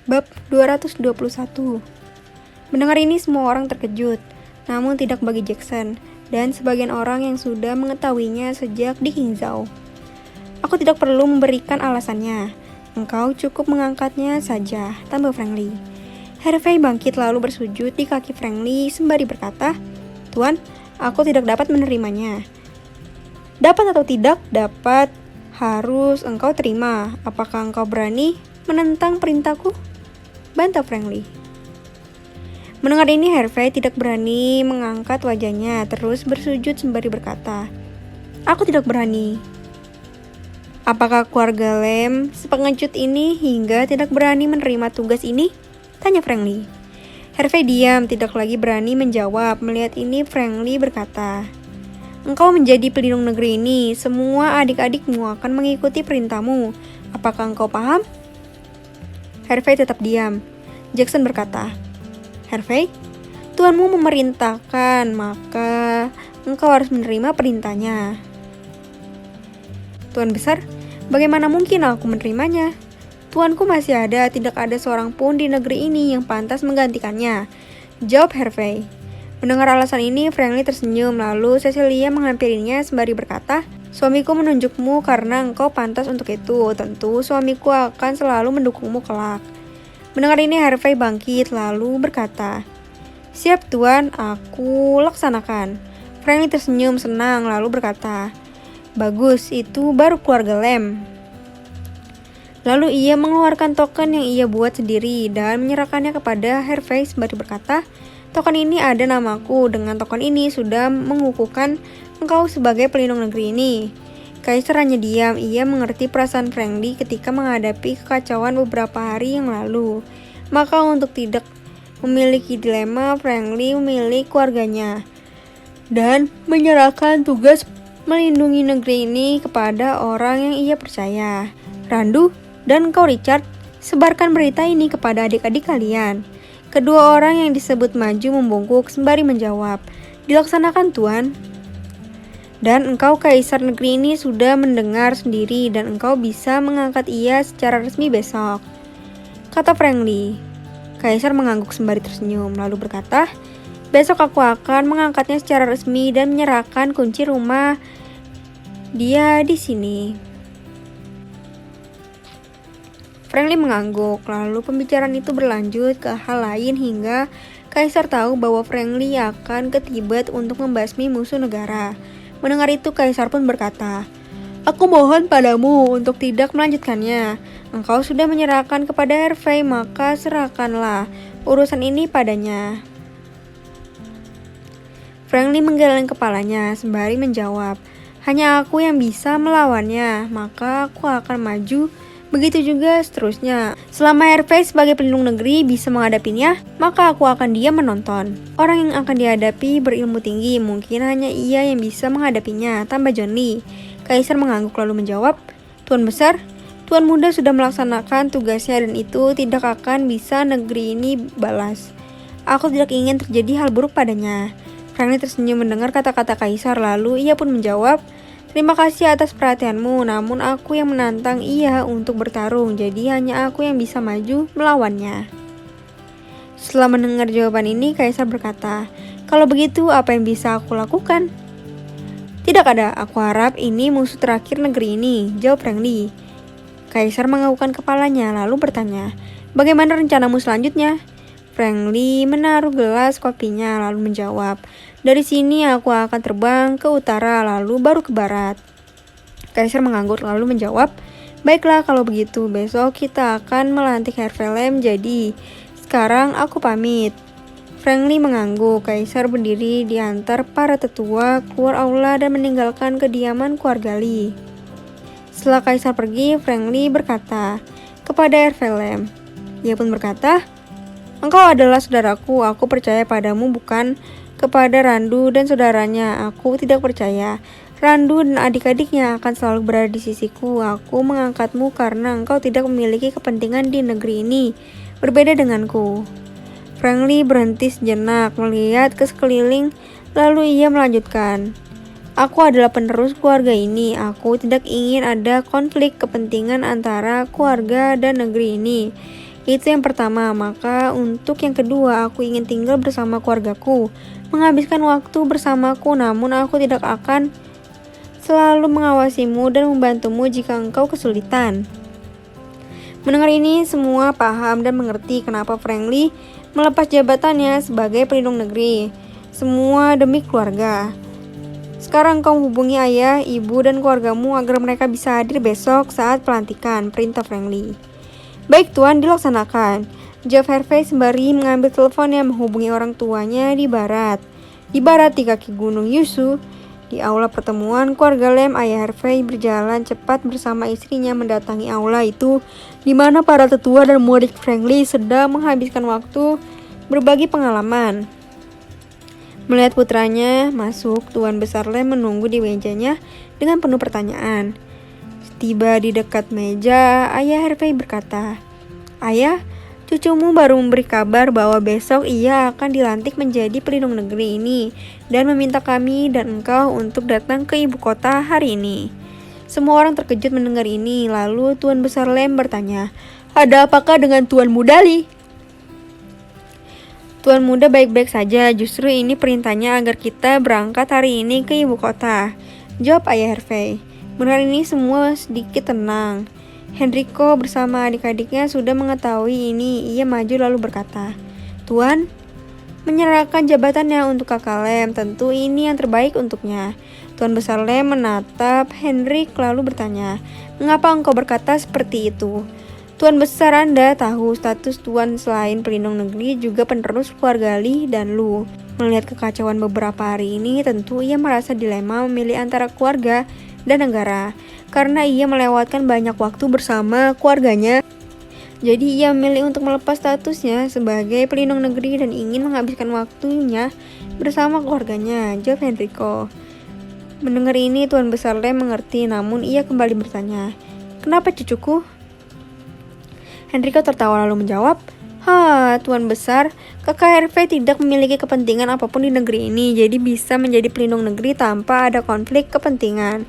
Bab 221. Mendengar ini semua orang terkejut, namun tidak bagi Jackson, dan sebagian orang yang sudah mengetahuinya sejak di Qingzhou. Aku tidak perlu memberikan alasannya, engkau cukup mengangkatnya saja, tambah Frankly. Harvey bangkit lalu bersujud di kaki Frankly sembari berkata, "Tuan, aku tidak dapat menerimanya." "Dapat atau tidak dapat, harus engkau terima. Apakah engkau berani menentang perintahku?" bantah Frankly. Mendengar ini, Harvey tidak berani mengangkat wajahnya, terus bersujud sembari berkata, "Aku tidak berani." "Apakah keluarga Lem sepengecut ini hingga tidak berani menerima tugas ini?" tanya Frankly. Harvey diam, tidak lagi berani menjawab. Melihat ini, Frankly berkata, "Engkau menjadi pelindung negeri ini. Semua adik-adikmu akan mengikuti perintahmu. Apakah engkau paham?" Harvey tetap diam. Jackson berkata, "Harvey, tuanmu memerintahkan, maka engkau harus menerima perintahnya." "Tuan besar, bagaimana mungkin aku menerimanya? Tuanku masih ada, tidak ada seorang pun di negeri ini yang pantas menggantikannya," jawab Harvey. Mendengar alasan ini, Frankly tersenyum, lalu Cecilia menghampirinya sembari berkata, "Suamiku menunjukmu karena engkau pantas untuk itu. Tentu suamiku akan selalu mendukungmu kelak." Mendengar ini, Harvey bangkit lalu berkata, "Siap tuan, aku laksanakan." Frankly tersenyum senang lalu berkata, "Bagus, itu baru keluarga Lem." Lalu ia mengeluarkan token yang ia buat sendiri dan menyerahkannya kepada Harvey sembari berkata, "Token ini ada namaku. Dengan token ini sudah mengukuhkan engkau sebagai pelindung negeri ini." Kaisar hanya diam. Ia mengerti perasaan Frankly ketika menghadapi kekacauan beberapa hari yang lalu. Maka untuk tidak memiliki dilema, Frankly memilih keluarganya dan menyerahkan tugas melindungi negeri ini kepada orang yang ia percaya. "Randu dan engkau Richard, sebarkan berita ini kepada adik-adik kalian." Kedua orang yang disebut maju membungkuk sembari menjawab, "Dilaksanakan tuan." "Dan engkau kaisar negeri ini sudah mendengar sendiri dan engkau bisa mengangkat ia secara resmi besok," kata Frankly. Kaisar mengangguk sembari tersenyum lalu berkata, "Besok aku akan mengangkatnya secara resmi dan menyerahkan kunci rumah dia di sini." Frankly mengangguk, lalu pembicaraan itu berlanjut ke hal lain hingga Kaisar tahu bahwa Frankly akan ke Tibet untuk membasmi musuh negara. Mendengar itu, Kaisar pun berkata, "Aku mohon padamu untuk tidak melanjutkannya. Engkau sudah menyerahkan kepada Harvey, maka serahkanlah urusan ini padanya." Frankly menggeleng kepalanya sembari menjawab, "Hanya aku yang bisa melawannya, maka aku akan maju. Begitu juga seterusnya. Selama Harvey sebagai pelindung negeri bisa menghadapinya, maka aku akan diam menonton. Orang yang akan dihadapi berilmu tinggi, mungkin hanya ia yang bisa menghadapinya," tambah John Lee. Kaisar mengangguk lalu menjawab, "Tuan besar, Tuan muda sudah melaksanakan tugasnya dan itu tidak akan bisa negeri ini balas. Aku tidak ingin terjadi hal buruk padanya." Frankly tersenyum mendengar kata-kata Kaisar, lalu ia pun menjawab, "Terima kasih atas perhatianmu, namun aku yang menantang ia untuk bertarung, jadi hanya aku yang bisa maju melawannya." Setelah mendengar jawaban ini, Kaisar berkata, "Kalau begitu, apa yang bisa aku lakukan?" "Tidak ada, aku harap ini musuh terakhir negeri ini," jawab Frankly. Kaisar menganggukkan kepalanya lalu bertanya, "Bagaimana rencanamu selanjutnya?" Frankly menaruh gelas kopinya lalu menjawab, "Dari sini aku akan terbang ke utara lalu baru ke barat." Kaisar mengangguk lalu menjawab, "Baiklah kalau begitu, besok kita akan melantik Harvey Lem, jadi sekarang aku pamit." Frankly mengangguk. Kaisar berdiri di antar para tetua keluar aula dan meninggalkan kediaman keluarga Lee. Setelah Kaisar pergi, Frankly berkata kepada Harvey Lem. Ia pun berkata, "Engkau adalah saudaraku, aku percaya padamu bukan kepada Randu dan saudaranya. Aku tidak percaya. Randu dan adik-adiknya akan selalu berada di sisiku. Aku mengangkatmu karena engkau tidak memiliki kepentingan di negeri ini, berbeda denganku." Frankly berhenti sejenak, melihat ke sekeliling, lalu ia melanjutkan, "Aku adalah penerus keluarga ini. Aku tidak ingin ada konflik kepentingan antara keluarga dan negeri ini. Itu yang pertama, maka untuk yang kedua aku ingin tinggal bersama keluargaku, menghabiskan waktu bersamaku, namun aku tidak akan selalu mengawasimu dan membantumu jika engkau kesulitan. Mendengar ini, semua paham dan mengerti kenapa Frankly melepas jabatannya sebagai pelindung negeri. Semua demi keluarga. Sekarang kau hubungi ayah, ibu, dan keluargamu agar mereka bisa hadir besok saat pelantikan, perintah Frankly. Baik Tuan, dilaksanakan. Jawab Harvey sembari mengambil teleponnya menghubungi orang tuanya di barat. Di barat di kaki gunung Yusu, di aula pertemuan keluarga Lem, ayah Harvey berjalan cepat bersama istrinya mendatangi aula itu, di mana para tetua dan murid Frankly sedang menghabiskan waktu berbagi pengalaman. Melihat putranya masuk, Tuan Besar Lem menunggu di mejanya dengan penuh pertanyaan. Tiba di dekat meja, ayah Harvey berkata, "Ayah, cucumu baru memberi kabar bahwa besok ia akan dilantik menjadi pelindung negeri ini dan meminta kami dan engkau untuk datang ke ibu kota hari ini." Semua orang terkejut mendengar ini, lalu Tuan Besar Lem bertanya, "Ada apakah dengan Tuan Muda Li?" "Tuan Muda baik-baik saja, justru ini perintahnya agar kita berangkat hari ini ke ibu kota," jawab ayah Harvey. Mendengar ini semua sedikit tenang. Henrico bersama adik-adiknya sudah mengetahui ini. Ia maju lalu berkata, "Tuan, menyerahkan jabatannya untuk kakak Lem, tentu ini yang terbaik untuknya." Tuan Besar Lem menatap Henrik lalu bertanya, "Mengapa engkau berkata seperti itu?" "Tuan Besar, Anda tahu status Tuan selain pelindung negeri juga penerus keluarga Li dan Lu. Melihat kekacauan beberapa hari ini, tentu ia merasa dilema memilih antara keluarga dan negara. Karena ia melewatkan banyak waktu bersama keluarganya, jadi ia memilih untuk melepas statusnya sebagai pelindung negeri dan ingin menghabiskan waktunya bersama keluarganya," jawab Henrico. Mendengar ini, Tuan Besar Lem mengerti, namun ia kembali bertanya, "Kenapa cucuku?" Henrico tertawa lalu menjawab, Tuan Besar, kakak Harvey tidak memiliki kepentingan apapun di negeri ini, jadi bisa menjadi pelindung negeri tanpa ada konflik kepentingan.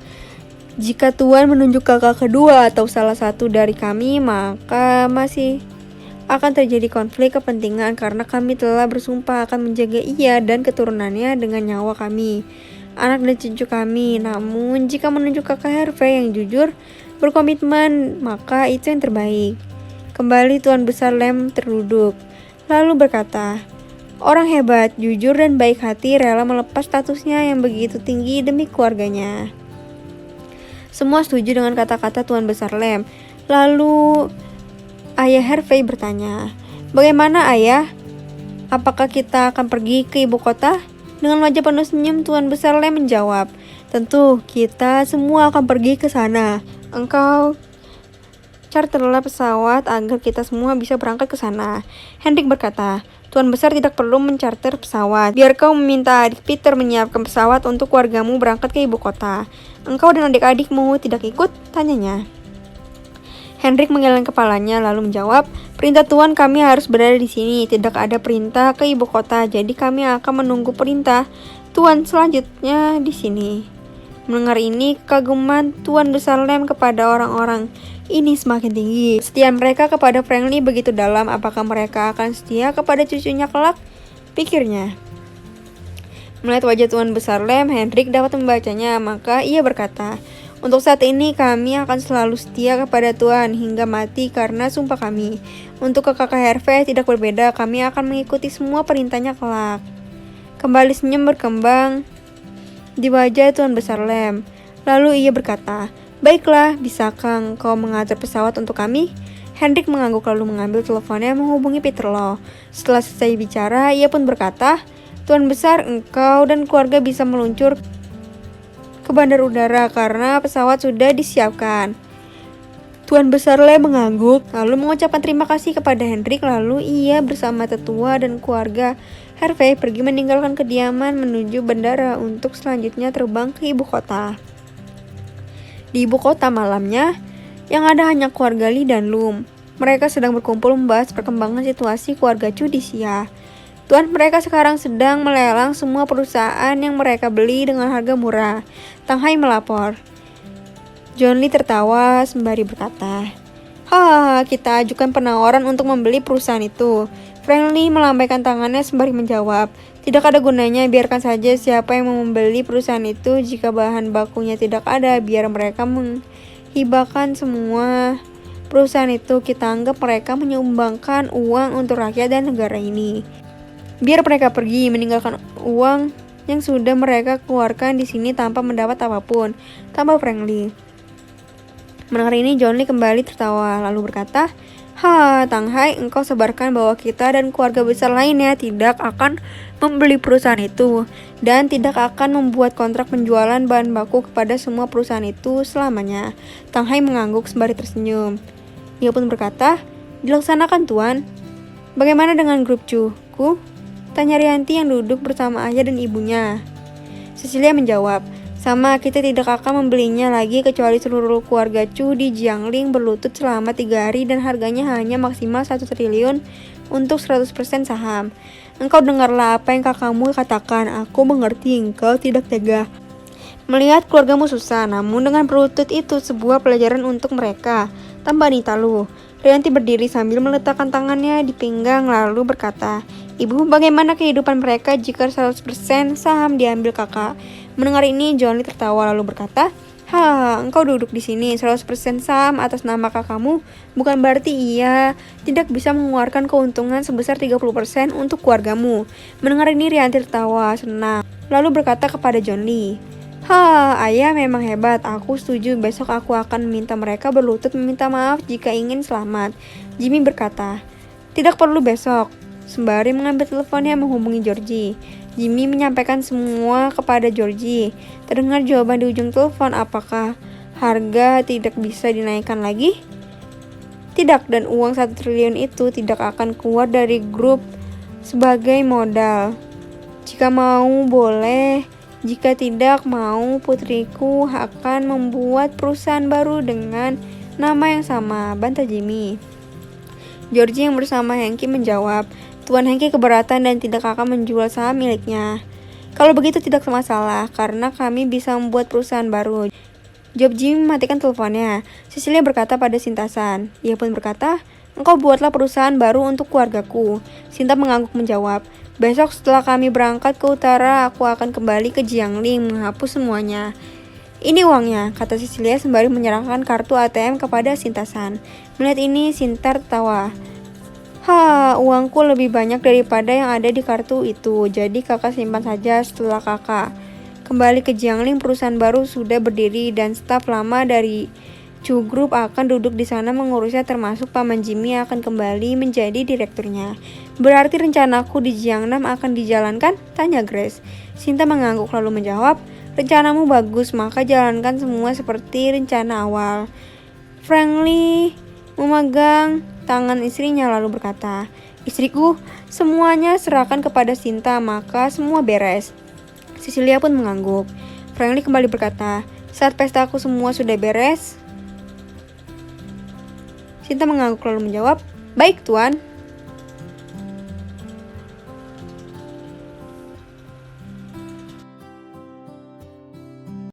Jika Tuan menunjuk kakak kedua atau salah satu dari kami, maka masih akan terjadi konflik kepentingan karena kami telah bersumpah akan menjaga ia dan keturunannya dengan nyawa kami, anak dan cucu kami. Namun jika menunjuk kakak Harvey yang jujur, berkomitmen, maka itu yang terbaik. Kembali Tuan Besar Lem terduduk, lalu berkata, "Orang hebat, jujur dan baik hati rela melepas statusnya yang begitu tinggi demi keluarganya." Semua setuju dengan kata-kata Tuan Besar Lem. Lalu ayah Harvey bertanya, "Bagaimana ayah? Apakah kita akan pergi ke ibu kota?" Dengan wajah penuh senyum, Tuan Besar Lem menjawab, "Tentu, kita semua akan pergi ke sana. Engkau charterlah pesawat agar kita semua bisa berangkat ke sana." Henrik berkata, "Tuan Besar tidak perlu mencarter pesawat. Biar kau meminta adik Peter menyiapkan pesawat untuk keluargamu berangkat ke ibu kota. Engkau dan adik-adikmu tidak ikut?" tanyanya. Henrik menggeleng kepalanya lalu menjawab, "Perintah Tuan, kami harus berada di sini. Tidak ada perintah ke ibu kota, jadi kami akan menunggu perintah Tuan selanjutnya di sini." Mendengar ini, kekaguman Tuan Besar Lem kepada orang-orang ini semakin tinggi. Setia mereka kepada Frankly begitu dalam. Apakah mereka akan setia kepada cucunya kelak? Pikirnya. Melihat wajah Tuan Besar Lem, Henrik dapat membacanya, maka ia berkata, "Untuk saat ini kami akan selalu setia kepada Tuan hingga mati karena sumpah kami. Untuk kakak Harvey tidak berbeda, kami akan mengikuti semua perintahnya kelak." Kembali senyum berkembang di wajah Tuan Besar Lem. Lalu ia berkata, "Baiklah, bisakah engkau mengatur pesawat untuk kami?" Henrik mengangguk lalu mengambil teleponnya menghubungi Peter Law. Setelah selesai bicara, ia pun berkata, "Tuan Besar, engkau dan keluarga bisa meluncur ke bandar udara karena pesawat sudah disiapkan." Tuan Besar Lem mengangguk, lalu mengucapkan terima kasih kepada Henrik, lalu ia bersama tetua dan keluarga Harvey pergi meninggalkan kediaman menuju bandara untuk selanjutnya terbang ke ibu kota. Di ibu kota malamnya, yang ada hanya keluarga Li dan Lum. Mereka sedang berkumpul membahas perkembangan situasi keluarga Judisia. Tuan, mereka sekarang sedang melelang semua perusahaan yang mereka beli dengan harga murah. Tang Hai melapor. John Lee tertawa sembari berkata, Kita ajukan penawaran untuk membeli perusahaan itu. Friendly melambaikan tangannya sembari menjawab, tidak ada gunanya, biarkan saja siapa yang mau membeli perusahaan itu. Jika bahan bakunya tidak ada, biar mereka menghibahkan semua perusahaan itu. Kita anggap mereka menyumbangkan uang untuk rakyat dan negara ini. Biar mereka pergi, meninggalkan uang yang sudah mereka keluarkan di sini tanpa mendapat apapun, tambah Friendly. Mendengar ini, John Lee kembali tertawa, lalu berkata, Tang Hai, engkau sebarkan bahwa kita dan keluarga besar lainnya tidak akan membeli perusahaan itu dan tidak akan membuat kontrak penjualan bahan baku kepada semua perusahaan itu selamanya. Tang Hai mengangguk sembari tersenyum. Ia pun berkata, dilaksanakan tuan. Bagaimana dengan grup Chu-ku? Tanya Rianti yang duduk bersama ayah dan ibunya. Cecilia menjawab, sama, kita tidak akan membelinya lagi kecuali seluruh keluarga Chu di Jiangling berlutut selama 3 hari dan harganya hanya maksimal 1 triliun untuk 100% saham. Engkau dengarlah apa yang kakakmu katakan, aku mengerti engkau tidak tega melihat keluargamu susah, namun dengan berlutut itu sebuah pelajaran untuk mereka. Tambah Nita Lu. Rianti berdiri sambil meletakkan tangannya di pinggang lalu berkata, Ibu, bagaimana kehidupan mereka jika 100% saham diambil kakak? Mendengar ini, John Lee tertawa lalu berkata, engkau duduk di sini 100% saham atas nama kakakmu, bukan berarti ia tidak bisa mengeluarkan keuntungan sebesar 30% untuk keluargamu. Mendengar ini, Rianti tertawa senang, lalu berkata kepada John Lee, ayah memang hebat, aku setuju, besok aku akan meminta mereka berlutut meminta maaf jika ingin selamat. Jimmy berkata, tidak perlu besok. Sembari mengambil teleponnya menghubungi Georgie. Jimmy menyampaikan semua kepada Georgie. Terdengar jawaban di ujung telepon, apakah harga tidak bisa dinaikkan lagi? Tidak, dan uang 1 triliun itu tidak akan keluar dari grup sebagai modal. Jika mau boleh, jika tidak mau putriku akan membuat perusahaan baru dengan nama yang sama, bantah Jimmy. Georgie yang bersama Hanky menjawab, Tuan Hanky keberatan dan tidak akan menjual saham miliknya. Kalau begitu tidak masalah, karena kami bisa membuat perusahaan baru. Jawab Jimmy mematikan teleponnya. Cecilia berkata pada Sinta-san. Ia pun berkata, engkau buatlah perusahaan baru untuk keluargaku. Sinta mengangguk menjawab, besok setelah kami berangkat ke utara, aku akan kembali ke Jiangling menghapus semuanya. Ini uangnya, kata Cecilia sembari menyerahkan kartu ATM kepada Sinta-san. Melihat ini, Sinta tertawa. Uangku lebih banyak daripada yang ada di kartu itu, jadi kakak simpan saja setelah kakak kembali ke Jiangling. Perusahaan baru sudah berdiri dan staf lama dari Chu Group akan duduk di sana mengurusnya, termasuk Paman Jimmy akan kembali menjadi direkturnya. Berarti rencanaku di Jiangnan akan dijalankan? Tanya Grace. Sinta mengangguk lalu menjawab, rencanamu bagus, maka jalankan semua seperti rencana awal. Friendly memegang tangan istrinya lalu berkata, istriku, semuanya serahkan kepada Sinta, maka semua beres. Cecilia pun mengangguk. Friendly kembali berkata, saat pestaku semua sudah beres. Sinta mengangguk lalu menjawab, baik tuan.